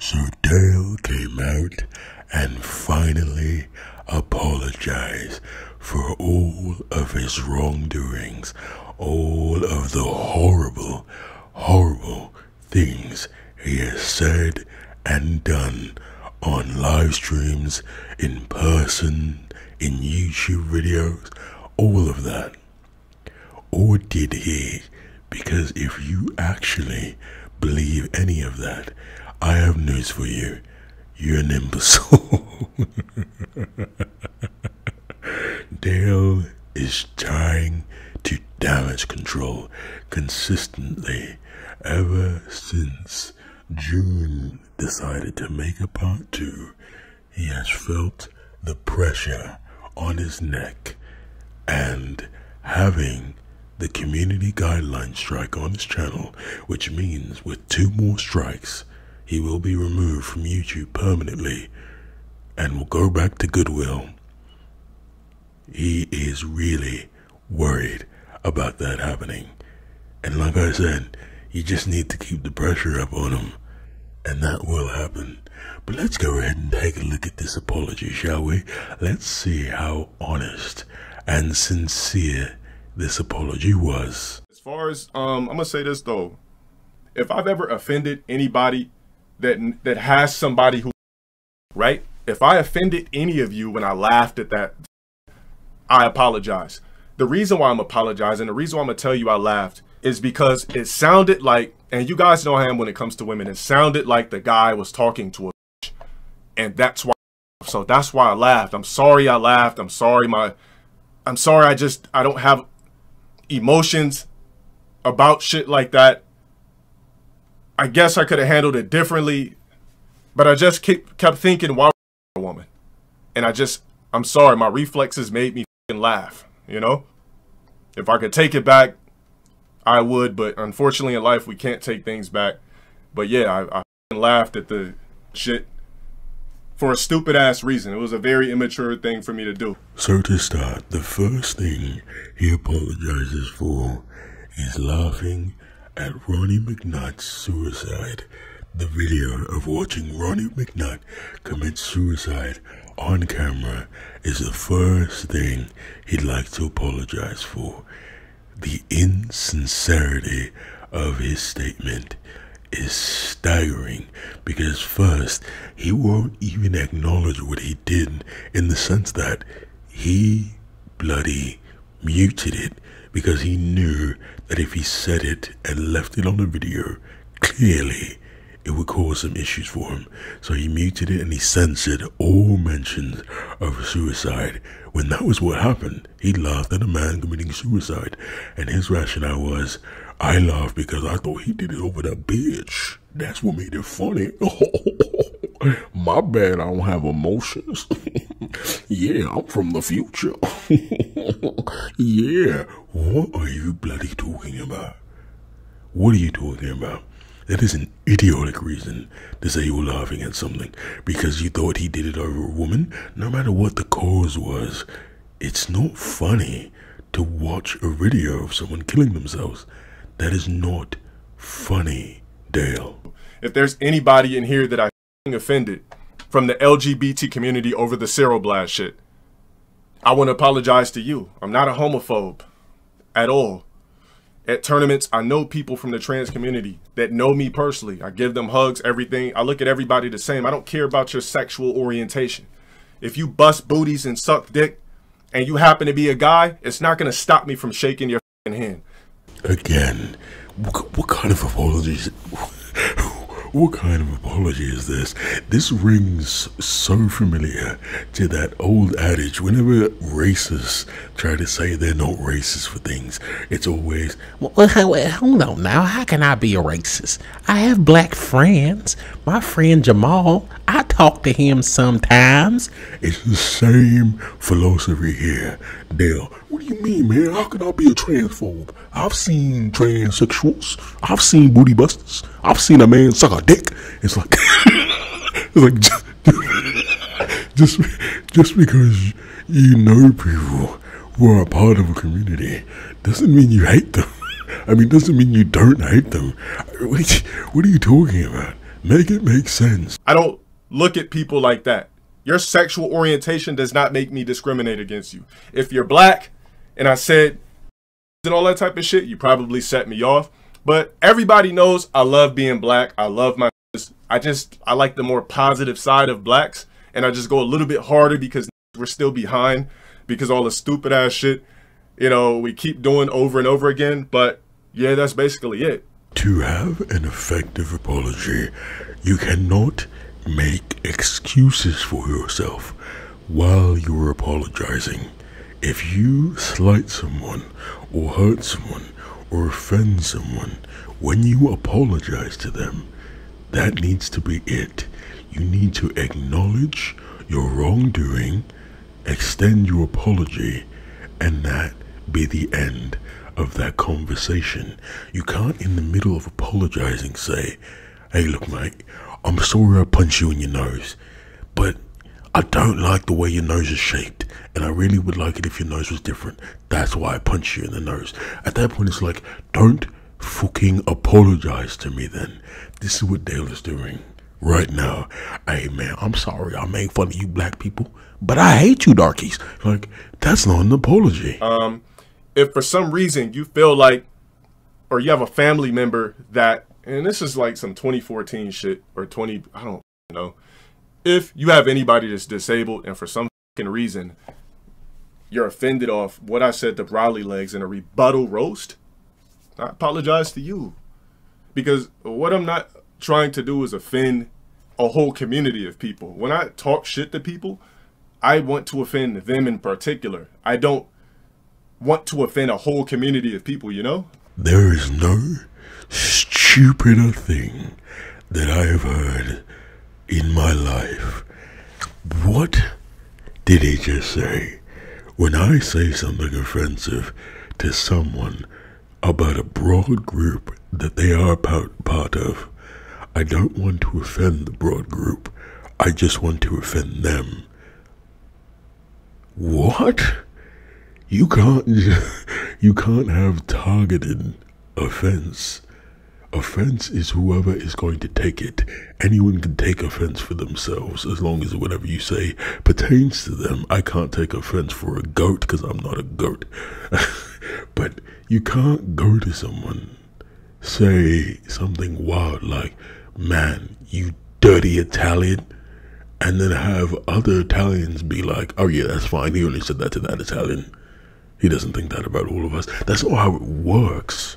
So Dale came out and finally apologized for all of his wrongdoings, all of the horrible, horrible things he has said and done on live streams, in person, in YouTube videos, all of that. Or did he? Because if you actually believe any of that, I have news for you. You're an imbecile. Dale is trying to damage control consistently ever since June decided to make a part 2. He has felt the pressure on his neck, and having the community guideline strike on his channel, which means with 2 more strikes, he will be removed from YouTube permanently and will go back to Goodwill. He is really worried about that happening. And like I said, you just need to keep the pressure up on him, and that will happen. But let's go ahead and take a look at this apology, shall we? Let's see how honest and sincere this apology was. As far as, I'm gonna say this though. If I've ever offended anybody that has somebody who, right? If I offended any of you when I laughed at that, I apologize. The reason why I'm apologizing, the reason why I'm gonna tell you I laughed, is because it sounded like, and you guys know I am when it comes to women, it sounded like the guy was talking to a bitch, and that's why. So that's why I laughed. I'm sorry I laughed. I'm sorry I don't have emotions about shit like that. I guess I could have handled it differently, but I just kept thinking, why a woman? And I'm sorry, my reflexes made me fucking laugh, you know? If I could take it back, I would, but unfortunately in life we can't take things back. But yeah, I laughed at the shit for a stupid ass reason. It was a very immature thing for me to do. So to start, the first thing he apologizes for is laughing at Ronnie McNutt's suicide. The video of watching Ronnie McNutt commit suicide on camera is the first thing he'd like to apologize for. The insincerity of his statement is staggering, because first, he won't even acknowledge what he did, in the sense that he bloody muted it because he knew that if he said it and left it on the video, clearly it would cause some issues for him. So he muted it and he censored all mentions of suicide. When that was what happened, he laughed at a man committing suicide, and his rationale was, I laughed because I thought he did it over that bitch. That's what made it funny. My bad, I don't have emotions. Yeah, I'm from the future. Yeah, what are you bloody talking about? What are you talking about? That is an idiotic reason to say you were laughing at something because you thought he did it over a woman. No matter what the cause was, it's not funny to watch a video of someone killing themselves. That is not funny, Dale. If there's anybody in here that I offended from the LGBT community over the Ceroblast shit, I want to apologize to you. I'm not a homophobe at all. At tournaments, I know people from the trans community that know me personally. I give them hugs, everything. I look at everybody the same. I don't care about your sexual orientation. If you bust booties and suck dick and you happen to be a guy, it's not going to stop me from shaking your hand. Again, what kind of apologies? What kind of apology is this? This rings so familiar to that old adage. Whenever racists try to say they're not racist for things, it's always, well, hold on now. How can I be a racist? I have black friends. My friend Jamal, I talk to him sometimes. It's the same philosophy here. Dale, what do you mean, man? How can I be a transphobe? I've seen transsexuals. I've seen booty busters. I've seen a man suck a dick. It's like, just because you know people who are a part of a community doesn't mean you hate them. I mean, doesn't mean you don't hate them. What are you talking about? Make it make sense. I don't look at people like that. Your sexual orientation does not make me discriminate against you. If you're black and I said and all that type of shit, you probably set me off. But everybody knows I love being black. I love my, I like the more positive side of blacks. And I just go a little bit harder because we're still behind, because all the stupid ass shit, you know, we keep doing over and over again. But yeah, that's basically it. To have an effective apology, you cannot make excuses for yourself while you're apologizing. If you slight someone or hurt someone or offend someone, when you apologize to them, that needs to be it. You need to acknowledge your wrongdoing, extend your apology, and that be the end of that conversation. You can't, in the middle of apologizing, say, hey, look, mate, I'm sorry I punched you in your nose, but I don't like the way your nose is shaped, and I really would like it if your nose was different. That's why I punched you in the nose. At that point, it's like, don't fucking apologize to me then. This is what Dale is doing right now. Hey, man, I'm sorry I made fun of you black people, but I hate you darkies. Like, that's not an apology. If for some reason you feel like, or you have a family member that, and this is like some 2014 shit, or I don't know. If you have anybody that's disabled and for some fucking reason you're offended off what I said to Brawley Legs in a rebuttal roast, I apologize to you. Because what I'm not trying to do is offend a whole community of people. When I talk shit to people, I want to offend them in particular. I don't want to offend a whole community of people, you know? There is no stupider thing that I have heard in my life. What did he just say? When I say something offensive to someone about a broad group that they are part of, I don't want to offend the broad group. I just want to offend them. What? You can't have targeted offense. Offense is whoever is going to take it. Anyone can take offense for themselves as long as whatever you say pertains to them. I can't take offense for a goat because I'm not a goat. But you can't go to someone, say something wild like, man, you dirty Italian, and then have other Italians be like, oh yeah, that's fine. He only said that to that Italian. He doesn't think that about all of us. That's not how it works.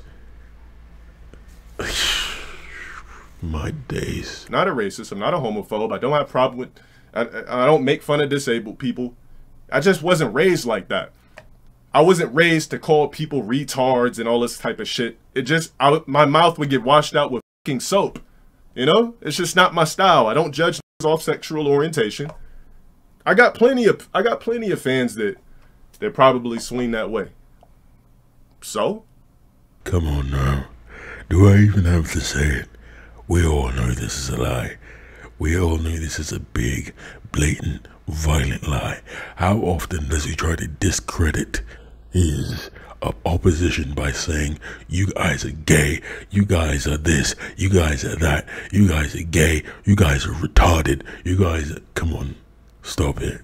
My days. Not a racist. I'm not a homophobe. I don't have a problem with, I don't make fun of disabled people. I just wasn't raised like that. I wasn't raised to call people retards and all this type of shit. It just, my mouth would get washed out with fucking soap. You know? It's just not my style. I don't judge off sexual orientation. I got plenty of fans that probably swing that way. So? Come on now. Do I even have to say it? We all know this is a lie. We all know this is a big, blatant, violent lie. How often does he try to discredit his opposition by saying, you guys are gay, you guys are this, you guys are that, you guys are gay, you guys are retarded, you guys are... Come on, stop it.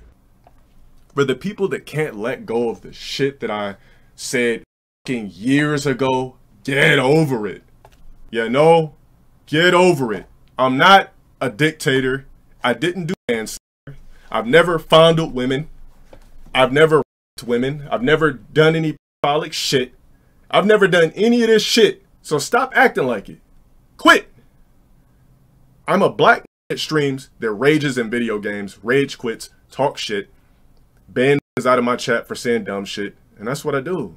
For the people that can't let go of the shit that I said fucking years ago, get over it. You know? Get over it. I'm not a dictator. I didn't do manslaughter. I've never fondled women. I've never raped women. I've never done any pedophilic shit. I've never done any of this shit. So stop acting like it. Quit. I'm a black that streams, that rages in video games, rage quits, talk shit, ban out of my chat for saying dumb shit, and that's what I do.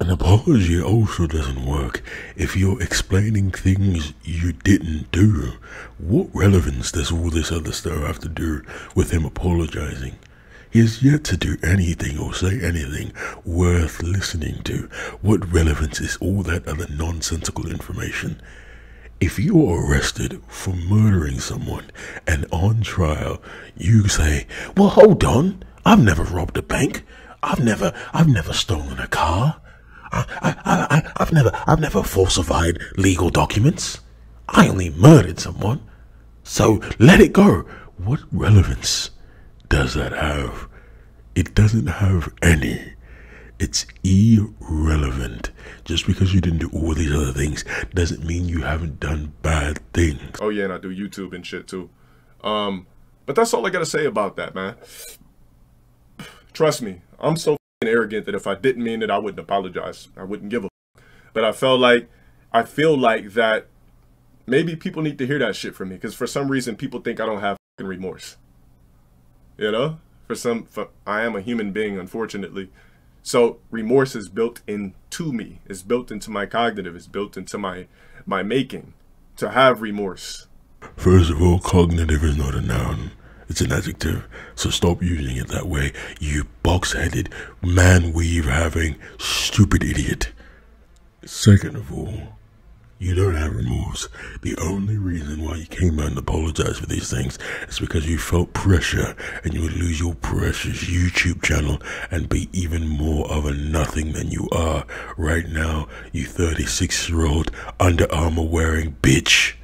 An apology also doesn't work if you're explaining things you didn't do. What relevance does all this other stuff have to do with him apologizing? He has yet to do anything or say anything worth listening to. What relevance is all that other nonsensical information? If you're arrested for murdering someone and on trial, you say, well, hold on, I've never robbed a bank. I've never stolen a car. I've never falsified legal documents. I only murdered someone. So let it go. What relevance does that have? It doesn't have any. It's irrelevant. Just because you didn't do all these other things doesn't mean you haven't done bad things. Oh yeah, and I do YouTube and shit too. But that's all I gotta say about that, man. Trust me, I'm so arrogant that if I didn't mean it, I wouldn't apologize. I wouldn't give a fuck. But I feel like that maybe people need to hear that shit from me, because for some reason people think I don't have fucking remorse. You know? I am a human being, unfortunately. So remorse is built into me. It's built into my cognitive. It's built into my making to have remorse. First of all, cognitive is not a noun. It's an adjective. So stop using it that way, you box-headed, man-weave having stupid idiot. Second of all, you don't have remorse. The only reason why you came out and apologized for these things is because you felt pressure and you would lose your precious YouTube channel and be even more of a nothing than you are right now, you 36-year-old Under Armour wearing bitch.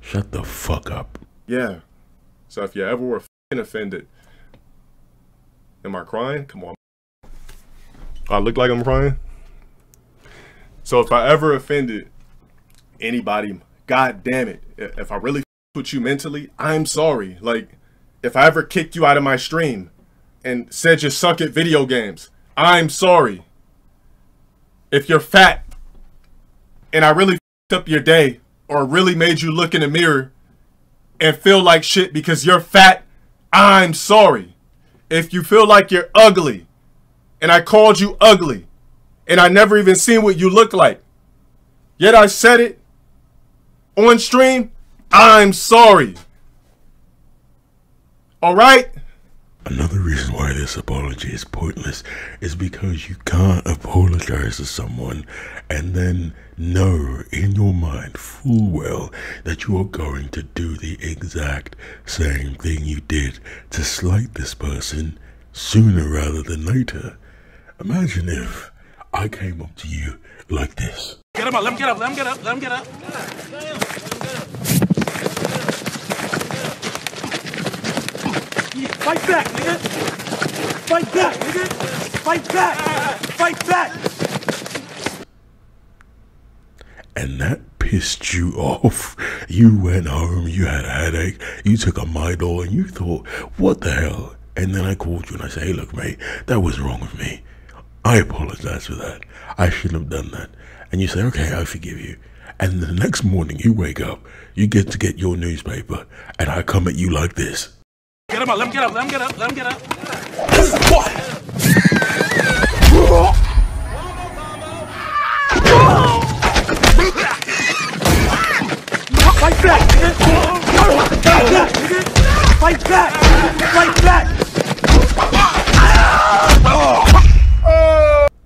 Shut the fuck up. Yeah. So if you ever were fucking offended, am I crying? Come on. I look like I'm crying? So if I ever offended anybody, god damn it, if I really with you mentally, I'm sorry. Like, if I ever kicked you out of my stream and said you suck at video games, I'm sorry. If you're fat and I really fucked up your day or really made you look in the mirror and feel like shit because you're fat, I'm sorry. If you feel like you're ugly and I called you ugly and I never even seen what you look like, yet I said it on stream, I'm sorry. All right? Another reason why this apology is pointless is because you can't apologize to someone and then know in your mind full well that you are going to do the exact same thing you did to slight this person sooner rather than later. Imagine if I came up to you like this. Get him up, let him get up, let him get up, let him get up. Fight back, nigga! Fight back, nigga! Fight back! Fight back! And that pissed you off. You went home, you had a headache, you took a Midol and you thought, what the hell? And then I called you and I said, hey look mate, that was wrong with me. I apologize for that. I shouldn't have done that. And you say, okay, I forgive you. And the next morning you wake up, you get to get your newspaper and I come at you like this. Get him up, let him get up, let him get up, let him get up. Fight back, nigga! Fight back, nigga! Fight back! Fight back!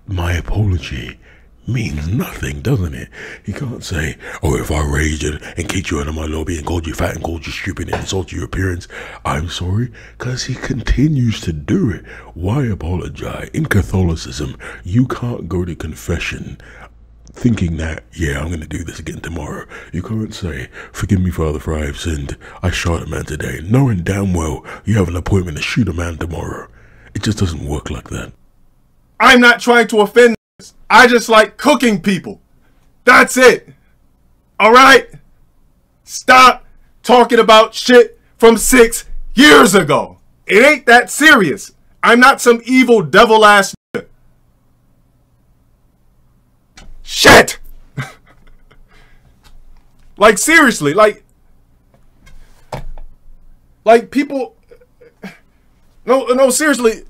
My apology means nothing, doesn't it? He can't say, oh, if I raged and kicked you out of my lobby and called you fat and called you stupid and insulted your appearance, I'm sorry, because he continues to do it. Why apologize? In Catholicism, you can't go to confession thinking that, yeah, I'm going to do this again tomorrow. You can't say, forgive me, Father, for I have sinned. I shot a man today, knowing damn well you have an appointment to shoot a man tomorrow. It just doesn't work like that. I'm not trying to offend. I just like cooking people. That's it. All right? Stop talking about shit from 6 years ago. It ain't that serious. I'm not some evil devil ass nigga. Shit. Like seriously, like people, no, seriously,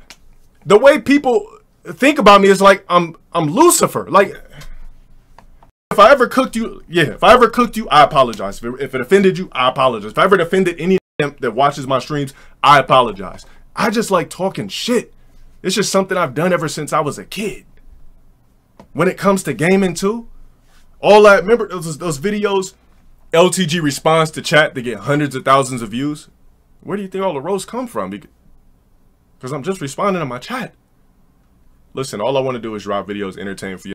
the way people think about me is like I'm Lucifer. Like, if I ever cooked you, yeah, if I ever cooked you, I apologize. If it offended you, I apologize. If I ever offended any of them that watches my streams, I apologize. I just like talking shit. It's just something I've done ever since I was a kid. When it comes to gaming too, all that, remember those videos, LTG responds to chat to get hundreds of thousands of views? Where do you think all the roasts come from? Because I'm just responding to my chat. Listen, all I want to do is drop videos, entertain for you.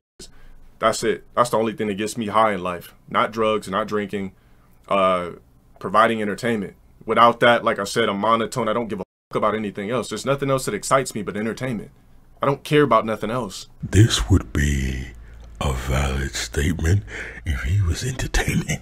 That's it. That's the only thing that gets me high in life. Not drugs, not drinking, providing entertainment. Without that, like I said, I'm monotone. I don't give a fuck about anything else. There's nothing else that excites me but entertainment. I don't care about nothing else. This would be a valid statement if he was entertaining.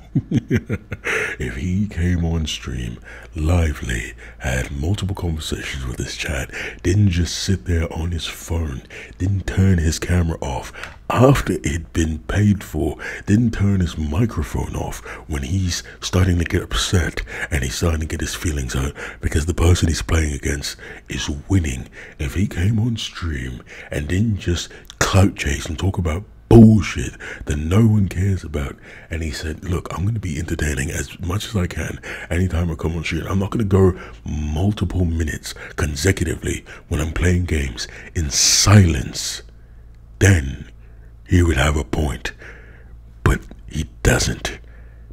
If he came on stream lively, had multiple conversations with his chat, didn't just sit there on his phone, didn't turn his camera off after it'd been paid for, didn't turn his microphone off when he's starting to get upset and he's starting to get his feelings hurt because the person he's playing against is winning. If he came on stream and didn't just clout chase and talk about bullshit that no one cares about, and he said, look, I'm going to be entertaining as much as I can anytime I come on stream. I'm not going to go multiple minutes consecutively when I'm playing games in silence. Then he would have a point, but he doesn't,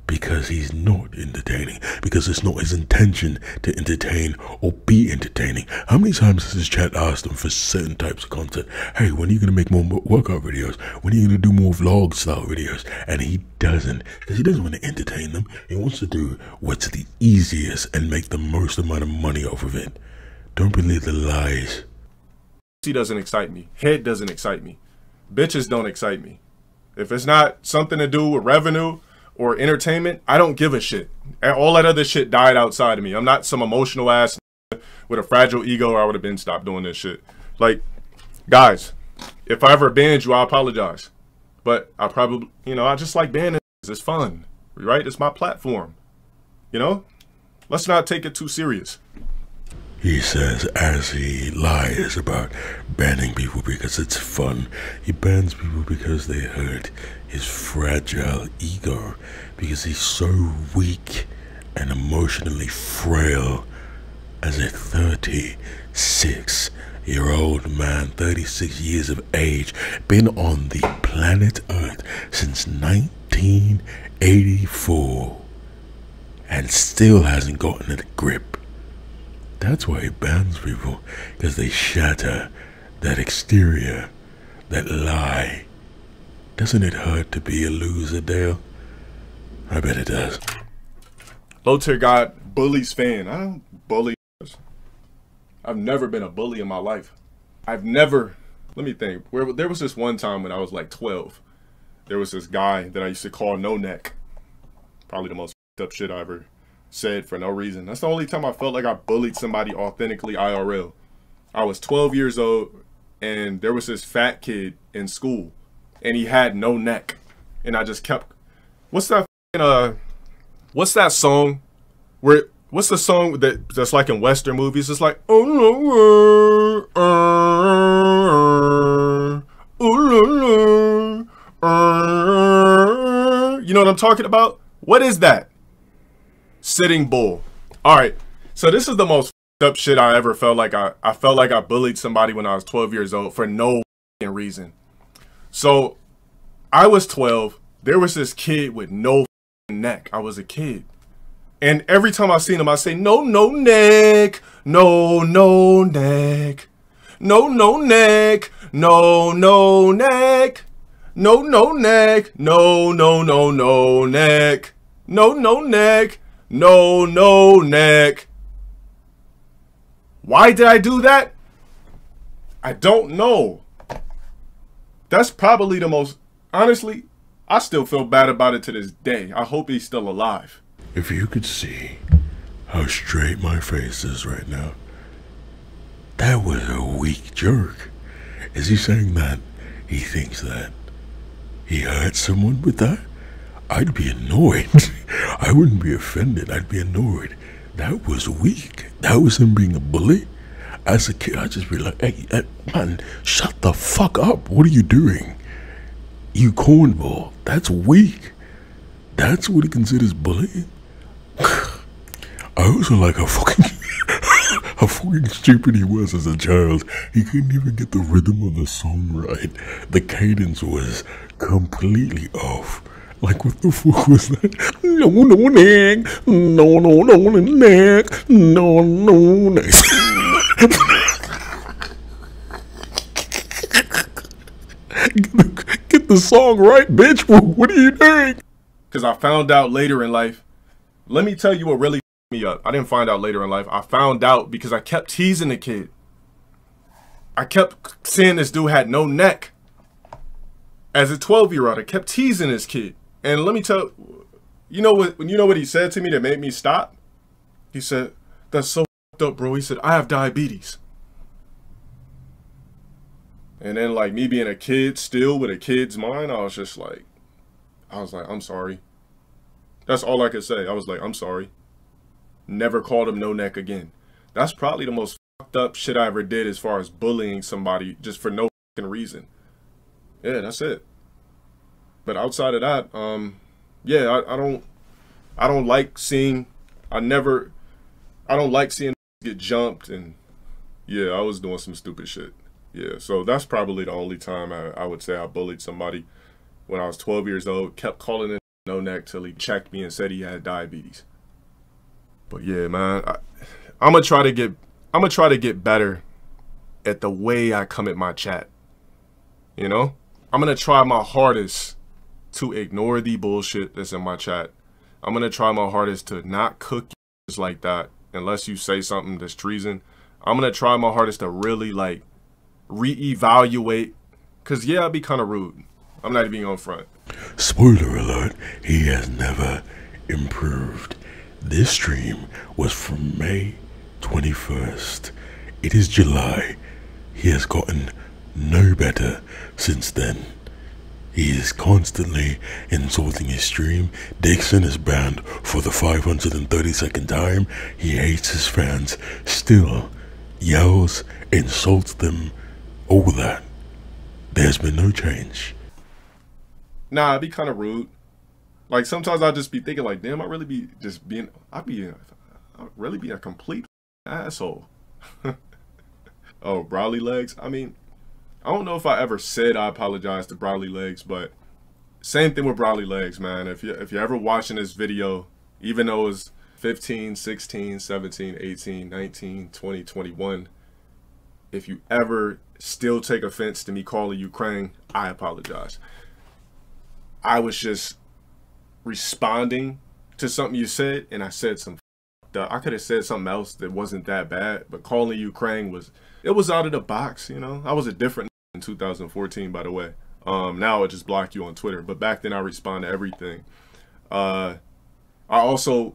because he's not entertaining, because it's not his intention to entertain or be entertaining. How many times has his chat asked him for certain types of content? Hey, when are you going to make more workout videos? When are you going to do more vlog style videos? And he doesn't, because he doesn't want to entertain them. He wants to do what's the easiest and make the most amount of money off of it. Don't believe the lies. He doesn't excite me. Head doesn't excite me. Bitches don't excite me. If it's not something to do with revenue or entertainment, I don't give a shit. All that other shit died outside of me. I'm not some emotional ass with a fragile ego, or I would have been stopped doing this shit. Like, guys, if I ever banned you, I apologize. But I probably, you know, I just like banning. It's fun, right? It's my platform. You know? Let's not take it too serious. He says as he lies about banning people because it's fun, he bans people because they hurt his fragile ego, because he's so weak and emotionally frail as a 36-year-old man, 36 years of age, been on the planet Earth since 1984 and still hasn't gotten a grip. That's why he bans people, because they shatter that exterior, that lie. Doesn't it hurt to be a loser, Dale? I bet it does. LowTierGod, bullies fan. I don't bully. I've never been a bully in my life. I've never, let me think. There was this one time when I was like 12. There was this guy that I used to call No Neck. Probably the most f***ed up shit I ever said for no reason. That's the only time I felt like I bullied somebody authentically IRL. I was 12 years old, and there was this fat kid in school, and he had no neck, and I just kept, what's that song where, what's the song that's like in Western movies? It's like, oh no, you know what I'm talking about? What is that? Sitting Bull. All right, so this is the most up shit I ever felt like. I felt like I bullied somebody when I was 12 years old for no reason. So I was 12. There was this kid with no neck. I was a kid, and every time I seen him, I say, no neck, no neck, no neck, no neck, no neck, no neck, no neck. No neck. Why did I do that? I don't know. That's probably the most, honestly, I still feel bad about it to this day. I hope he's still alive. If you could see how straight my face is right now, that was a weak jerk. Is he saying that he thinks that he hurt someone with that? I'd be annoyed. I wouldn't be offended. I'd be annoyed. That was weak. That was him being a bully. As a kid, I'd just be like, hey, man, shut the fuck up. What are you doing? You cornball. That's weak. That's what he considers bullying? I also like how fucking how fucking stupid he was as a child. He couldn't even get the rhythm of the song right. The cadence was completely off. Like, what the fuck was that? No neck, no neck, no neck. Get the song right, bitch. What are you doing? Because I found out later in life Let me tell you what really fucked me up. I didn't find out later in life. I found out because I kept teasing the kid. I kept saying this dude had no neck. As a 12-year-old, I kept teasing this kid. And let me tell you know what he said to me that made me stop? He said, "That's so fucked up, bro." He said, "I have diabetes." And then, like, me being a kid still with a kid's mind, I was like, I'm sorry. That's all I could say. I was like, I'm sorry. Never called him no neck again. That's probably the most fucked up shit I ever did as far as bullying somebody just for no fucking reason. Yeah, that's it. But outside of that, yeah, I don't like seeing, I don't like seeing get jumped, and yeah, I was doing some stupid shit. Yeah, so that's probably the only time I would say I bullied somebody. When I was 12 years old, kept calling it no neck till he checked me and said he had diabetes. But yeah, man, I'm gonna try to get better at the way I come at my chat. You know, I'm gonna try my hardest to ignore the bullshit that's in my chat. I'm gonna try my hardest to not cook you like that unless you say something that's treason. I'm gonna try my hardest to really like reevaluate, cause yeah, I'd be kind of rude. I'm not even on front. Spoiler alert, he has never improved. This stream was from May 21st. It is July. He has gotten no better since then. He is constantly insulting his stream. Dixon is banned for the 532nd time. He hates his fans. Still yells, insults them, all that. There's been no change. Nah, it'd be kind of rude. Like, sometimes I'll just be thinking like, damn, I'd really be a complete asshole. Oh, Browly Legs. I mean, I don't know if I ever said I apologize to Browly Legs, but same thing with Browly Legs, man. If you're ever watching this video, even though it's 15, 16, 17, 18, 19, 20, 21, if you ever still take offense to me calling you Krang, I apologize. I was just responding to something you said, and I said some I could have said something else that wasn't that bad, but calling you Krang was out of the box, you know. I was a different in 2014, by the way. Now I just block you on Twitter, but back then I respond to everything. I also,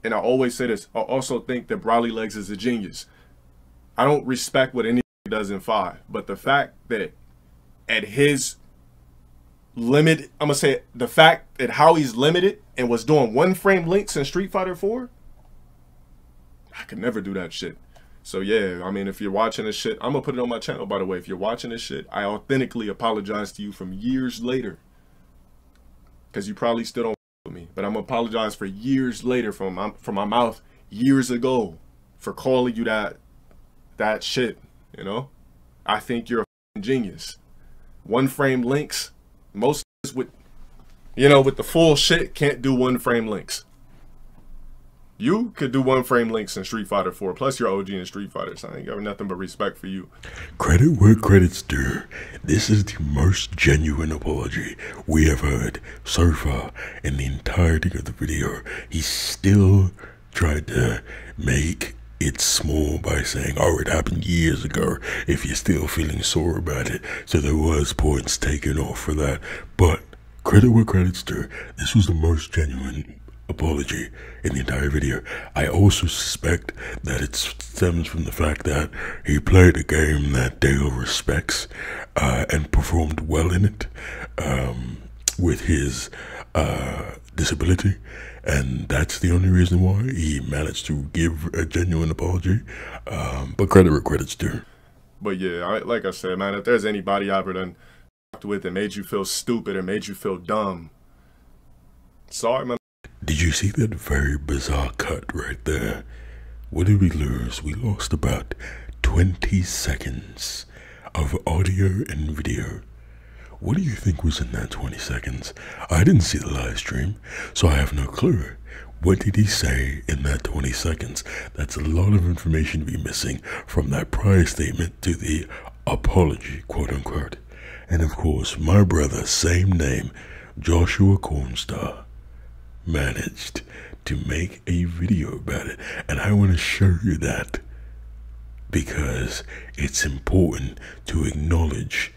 and I always say this, I also think that Browly Legs is a genius. I don't respect what anybody does in 5, but the fact that at his limit, I'm gonna say the fact that how he's limited and was doing 1-frame links in Street Fighter 4, I could never do that shit. So yeah, I mean, if you're watching this shit, I'm gonna put it on my channel, by the way. If you're watching this shit, I authentically apologize to you from years later, because you probably still don't with me, but I'm gonna apologize for years later from my mouth years ago for calling you that shit. You know, I think you're a genius. 1-frame links. Most with, you know, with the full shit can't do 1-frame links. You could do 1-frame links in Street Fighter 4. Plus you're OG in Street Fighter, so I ain't got nothing but respect for you. Credit where credit's due. This is the most genuine apology we have heard so far in the entirety of the video. He still tried to make it small by saying, oh, it happened years ago, if you're still feeling sore about it. So there was points taken off for that. But credit where credit's due. This was the most genuine apology in the entire video. I also suspect that it stems from the fact that he played a game that Dale respects and performed well in it with his disability. And that's the only reason why he managed to give a genuine apology. But credit where credit's due. But yeah, like I said, man, if there's anybody I ever done with that made you feel stupid or made you feel dumb, sorry, man. Did you see that very bizarre cut right there? What did we lose? We lost about 20 seconds of audio and video. What do you think was in that 20 seconds? I didn't see the live stream, so I have no clue. What did he say in that 20 seconds? That's a lot of information to be missing from that prior statement to the apology, quote unquote. And of course, my brother, same name, Joshua Cornstar, managed to make a video about it, and I want to show you that because it's important to acknowledge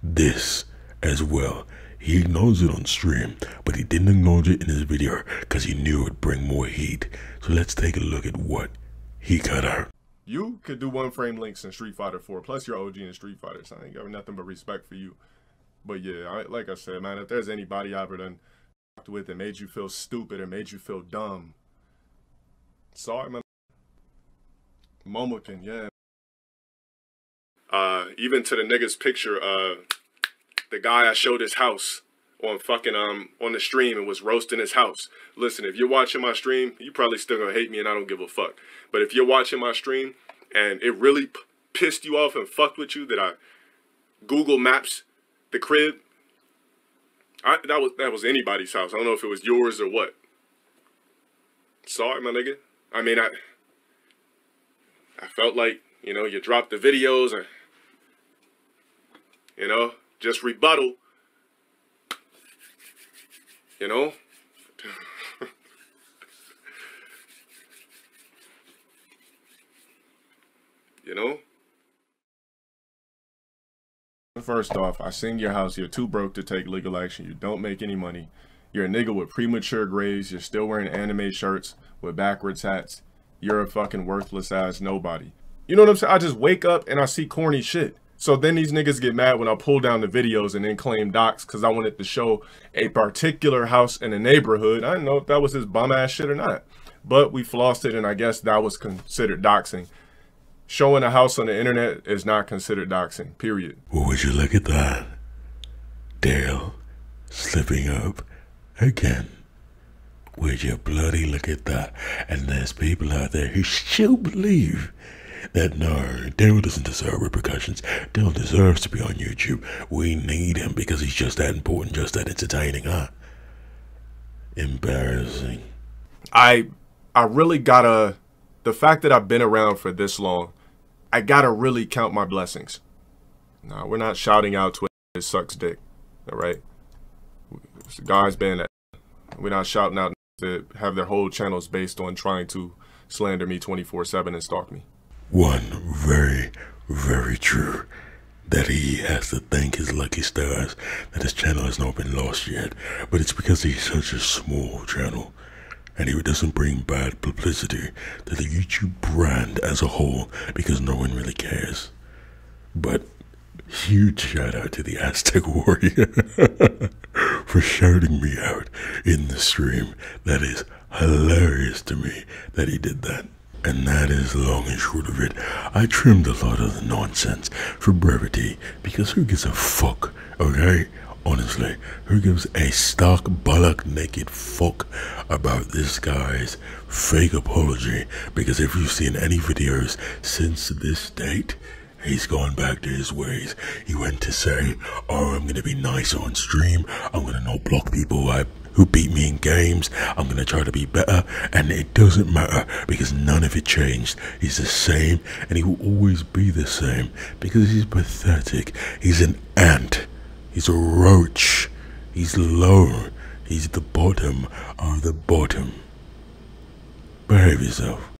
this as well. He acknowledged it on stream, but he didn't acknowledge it in his video because he knew it would bring more heat. So let's take a look at what he cut out. You could do one frame links in Street Fighter 4, plus you're OG in Street Fighter, so I ain't got nothing but respect for you. But yeah, like I said, man, if there's anybody I ever done with that made you feel stupid or made you feel dumb, sorry, man. Momokin, yeah. Even to the nigga's picture, the guy I showed his house on fucking on the stream and was roasting his house. Listen, if you're watching my stream, you probably still gonna hate me and I don't give a fuck. But if you're watching my stream and it really pissed you off and fucked with you that I Google Maps the crib, that was anybody's house. I don't know if it was yours or what. Sorry, my nigga. I mean, I felt like, you know, you dropped the videos and, you know, just rebuttal, you know. You know. First off, I seen your house. You're too broke to take legal action. You don't make any money. You're a nigga with premature grades. You're still wearing anime shirts with backwards hats. You're a fucking worthless ass nobody. You know what I'm saying? I just wake up and I see corny shit. So then these niggas get mad when I pull down the videos and then claim docs because I wanted to show a particular house in a neighborhood. I didn't know if that was his bum ass shit or not. But we flossed it and I guess that was considered doxing. Showing a house on the internet is not considered doxing, period. Well, would you look at that? Dale slipping up again. Would you bloody look at that? And there's people out there who still believe that no, Dale doesn't deserve repercussions. Dale deserves to be on YouTube. We need him because he's just that important, just that entertaining, huh? Embarrassing. I really gotta, the fact that I've been around for this long, I gotta really count my blessings. Nah, we're not shouting out Twitter, it sucks dick, all right? Guys ban that. We're not shouting out to have their whole channels based on trying to slander me 24/7 and stalk me. One very, very true. That he has to thank his lucky stars that his channel has not been lost yet. But it's because he's such a small channel. And he doesn't bring bad publicity to the YouTube brand as a whole because no one really cares. But huge shout out to the Aztec Warrior for shouting me out in the stream. That is hilarious to me that he did that. And that is long and short of it. I trimmed a lot of the nonsense for brevity because who gives a fuck, okay? Honestly, who gives a stark bollock naked fuck about this guy's fake apology? Because if you've seen any videos since this date, he's gone back to his ways. He went to say, oh, I'm gonna be nice on stream. I'm gonna not block people who beat me in games. I'm gonna try to be better. And it doesn't matter because none of it changed. He's the same and he will always be the same because he's pathetic. He's an ant. He's a roach. He's low. He's the bottom of the bottom. Behave yourself.